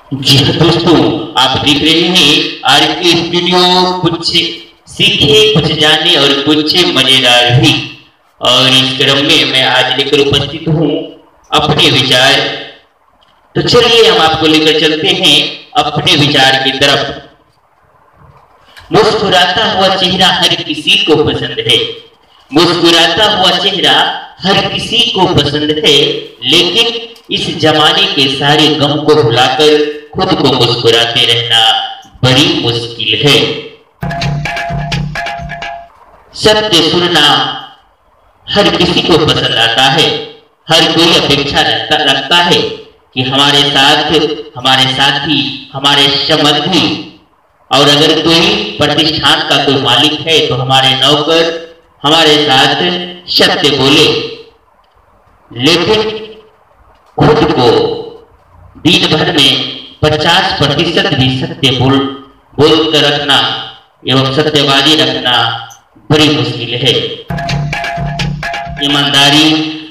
जी हाँ दोस्तों, आप देख रहे हैं आरके स्टूडियो। कुछ सीखे, कुछ जाने और कुछ मजेदार भी। और इस क्रम में मैं आज लेकर उपस्थित हूँ अपने विचार। तो चलिए हम आपको लेकर चलते हैं अपने विचार की तरफ। मुस्कुराता हुआ चेहरा हर किसी को पसंद है। मुस्कुराता हुआ चेहरा हर किसी को पसंद है, लेकिन इस जमाने के सारे गम को भुलाकर खुद को मुस्कुराते रहना बड़ी मुश्किल है। सत्य सुनना हर किसी को पसंद आता है। हर कोई अपेक्षा रखता है कि हमारे साथ हमारे साथी, हमारे संबंधी और अगर कोई प्रतिष्ठान का कोई मालिक है तो हमारे नौकर हमारे साथ सत्य बोले। लेकिन खुद को दिन भर में 50% भी सत्य बोल कर रखना एवं सत्यवादी रखना बड़ी मुश्किल है। ईमानदारी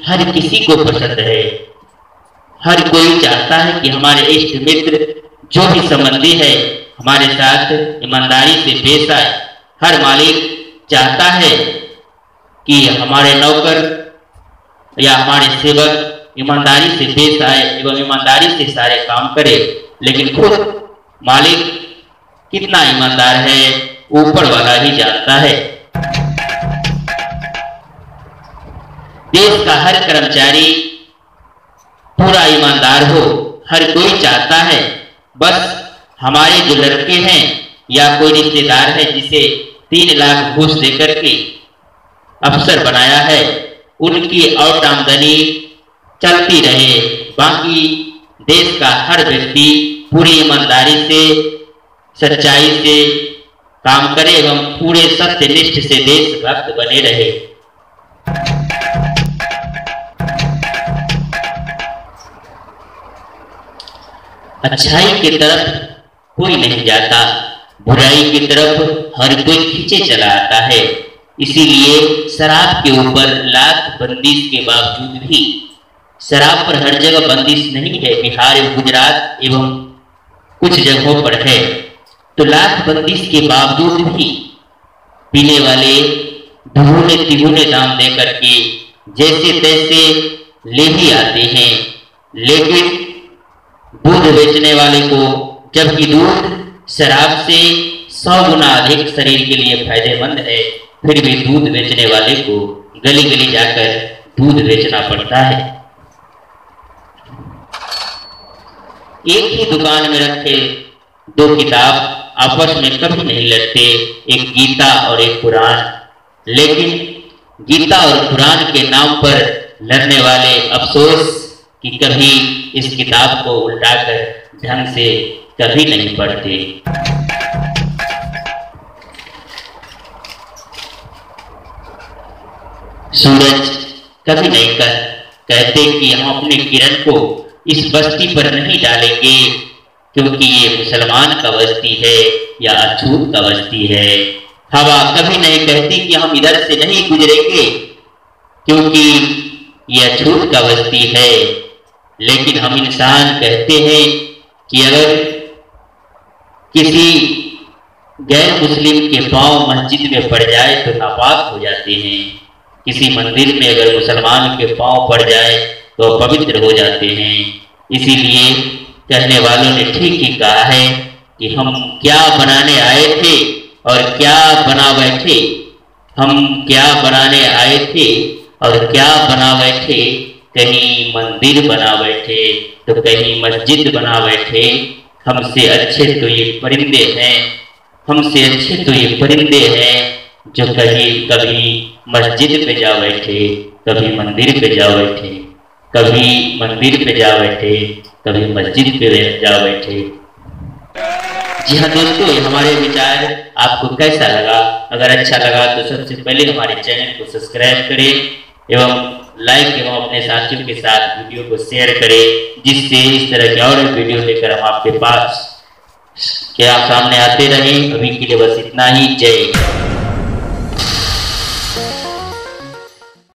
हर किसी को पसंद है। हर कोई चाहता है कि हमारे इष्ट मित्र जो भी संबंधी है हमारे साथ ईमानदारी से पेश आए। हर मालिक चाहता है कि हमारे नौकर या हमारे सेवक ईमानदारी से पेश आए एवं ईमानदारी से सारे काम करे। लेकिन खुद मालिक कितना ईमानदार है ऊपर वाला ही जानता है। देश का हर कर्मचारी पूरा ईमानदार हो। हर कोई चाहता है बस हमारे जो लड़के हैं या कोई रिश्तेदार है जिसे 3 लाख घूस देकर के अफसर बनाया है, उनकी और आमदनी चलती रहे। बाकी देश का हर व्यक्ति पूरी ईमानदारी से, सच्चाई से काम करे एवं पूरे सत्यनिष्ठ से देशभक्त बने रहे। अच्छाई की तरफ कोई नहीं जाता, बुराई की तरफ हर कोई खींचे चला आता है। इसीलिए शराब के ऊपर लाख बंदिश के बावजूद भी, शराब पर हर जगह बंदिश नहीं है, बिहार एवं गुजरात एवं कुछ जगहों पर है, तो लाख बंदिश के बावजूद भी पीने वाले दुगुने तिगुने दाम देकर के जैसे तैसे ले ही आते हैं। लेकिन दूध बेचने वाले को, जबकि दूध शराब से 100 गुना अधिक शरीर के लिए फायदेमंद है, फिर भी दूध बेचने वाले को गली गली जाकर दूध बेचना पड़ता है। एक ही दुकान में रखे 2 किताब आपस में कभी नहीं लड़ते, एक गीता और एक कुरान। लेकिन गीता और कुरान के नाम पर लड़ने वाले अफसोस कि कभी इस किताब को उल्टाकर ढंग से कभी नहीं पढ़ते। सूरज कभी नहीं कहते कि हम अपने किरण को इस बस्ती पर नहीं डालेंगे क्योंकि ये मुसलमान का बस्ती है या अछूत का बस्ती है। हवा कभी नहीं कहती कि हम इधर से नहीं गुजरेंगे क्योंकि ये अछूत का बस्ती है। लेकिन हम इंसान कहते हैं कि अगर किसी गैर मुस्लिम के पांव मस्जिद में पड़ जाए तो नापाक हो जाते हैं। किसी मंदिर में अगर मुसलमान के पांव पड़ जाए तो पवित्र हो जाते हैं। इसीलिए कहने वालों ने ठीक ही कहा है कि हम क्या बनाने आए थे और क्या बना बैठे। हम क्या बनाने आए थे और क्या बना बैठे। कहीं मंदिर बना बैठे तो कहीं मस्जिद बना बैठे। हमसे अच्छे तो ये परिंदे हैं, हमसे अच्छे तो ये परिंदे हैं जो कभी मस्जिद पे जा बैठे, कभी मंदिर पे जा बैठे, कभी मंदिर पे जा बैठे, कभी मस्जिद पे जा बैठे। जी हाँ दोस्तों, ये हमारे विचार आपको कैसा लगा? अगर अच्छा लगा तो सबसे पहले हमारे चैनल को सब्सक्राइब करें एवं लाइक एवं अपने साथियों के साथ वीडियो को शेयर करें, जिससे इस तरह के और वीडियो लेकर हम आपके पास क्या सामने आते रहें। अभी के लिए बस इतना ही। जय।